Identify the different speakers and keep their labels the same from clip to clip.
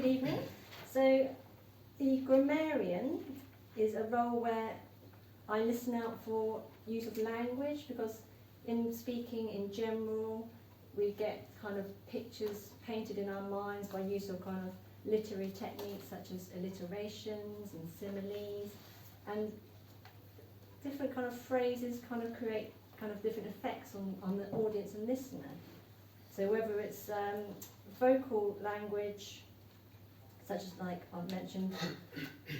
Speaker 1: good evening. So the grammarian is a role where I listen out for use of language, because in speaking in general we get kind of pictures painted in our minds by use of kind of literary techniques such as alliterations and similes, and different kind of phrases kind of create kind of different effects on the audience and listener. So whether it's vocal language, such as like I've mentioned,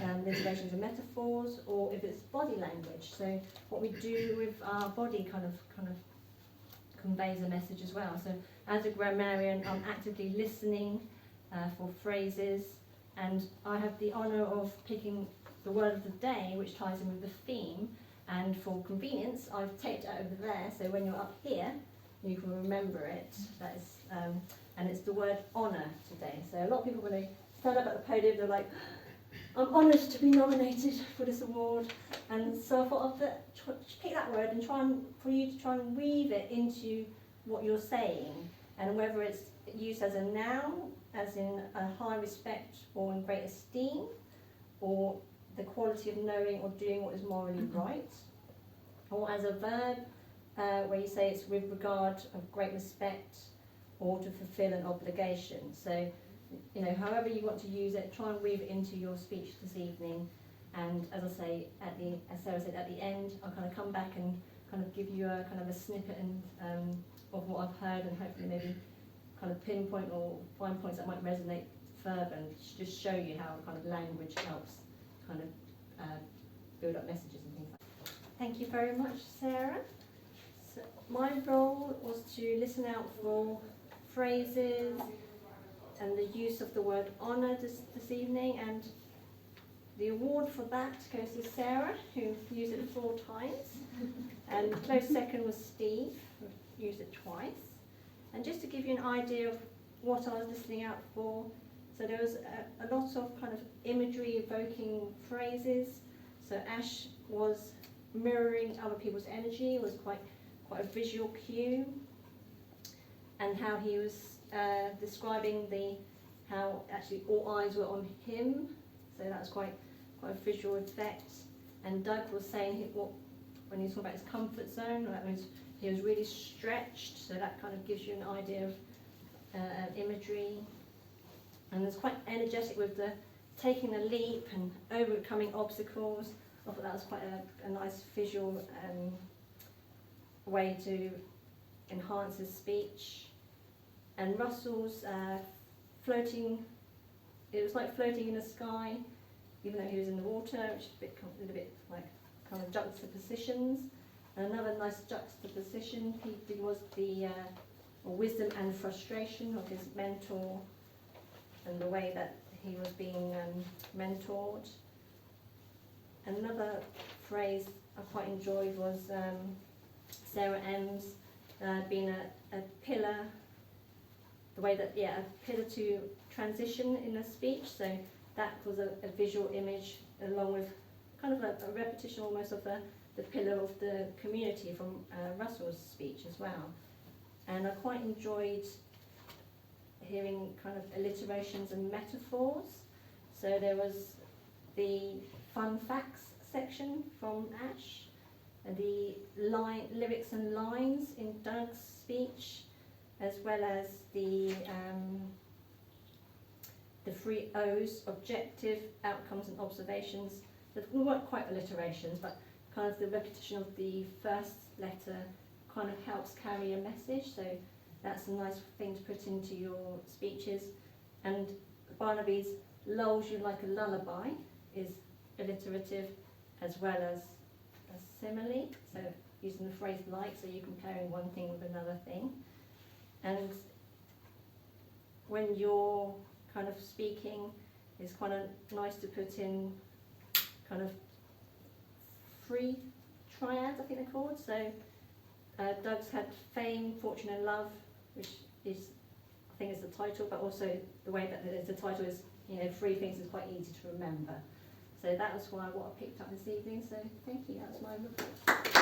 Speaker 1: alliterations and metaphors, or if it's body language. So what we do with our body kind of conveys a message as well. So as a grammarian, I'm actively listening for phrases, and I have the honour of picking the word of the day, which ties in with the theme. And for convenience, I've taped it over there, so when you're up here, you can remember it. That is, and it's the word honour today. So a lot of people, when they stand up at the podium, they're like, I'm honoured to be nominated for this award. And so I thought I'd pick that word and for you to try and weave it into what you're saying, and whether it's used as a noun, as in a high respect or in great esteem, or the quality of knowing or doing what is morally right, or as a verb, where you say it's with regard of great respect or to fulfill an obligation. So, you know, however you want to use it, try and weave it into your speech this evening. And as I say, as Sarah said, at the end, I'll kind of come back and kind of give you a kind of a snippet of what I've heard, and hopefully maybe kind of pinpoint or find points that might resonate further, and just show you how kind of language helps kind of build up messages and things like that. Thank you very much, Sarah. So my role was to listen out for phrases and the use of the word honour this evening, and the award for that goes to Sarah, who used it 4 times, and close second was Steve, who used it twice. And just to give you an idea of what I was listening out for, so there was a lot of kind of imagery evoking phrases. So Ash was mirroring other people's energy, it was quite a visual cue, and how he was describing how actually all eyes were on him, so that was quite a visual effect. And Doug was saying when he was talking about his comfort zone, that means he was really stretched, so that kind of gives you an idea of imagery. And it's quite energetic with the taking a leap and overcoming obstacles. I thought that was quite a nice visual way to enhance his speech. And Russell's floating, it was like floating in the sky, even though he was in the water, which is a little bit like kind of juxtapositions. And another nice juxtaposition he did was the wisdom and frustration of his mentor, and the way that he was being mentored. Another phrase I quite enjoyed was Sarah M's being a pillar, the way that, a pillar to transition in a speech. So that was a visual image, along with kind of a repetition almost of the pillar of the community from Russell's speech as well. And I quite enjoyed hearing kind of alliterations and metaphors. So there was the fun facts section from Ash, and the lyrics and lines in Doug's speech, as well as the 3 O's, objective, outcomes and observations. That weren't quite alliterations, but kind of the repetition of the first letter kind of helps carry a message, so that's a nice thing to put into your speeches. And Barnaby's lulls you like a lullaby is alliterative, as well as a simile, so using the phrase like, so you're comparing one thing with another thing. And when you're kind of speaking, it's kind of nice to put in kind of 3 triads, I think they're called. So Doug's had fame, fortune and love, which is, I think is the title, but also the way that the title is, 3 things is quite easy to remember. So that was what I picked up this evening, so thank you, that was my report.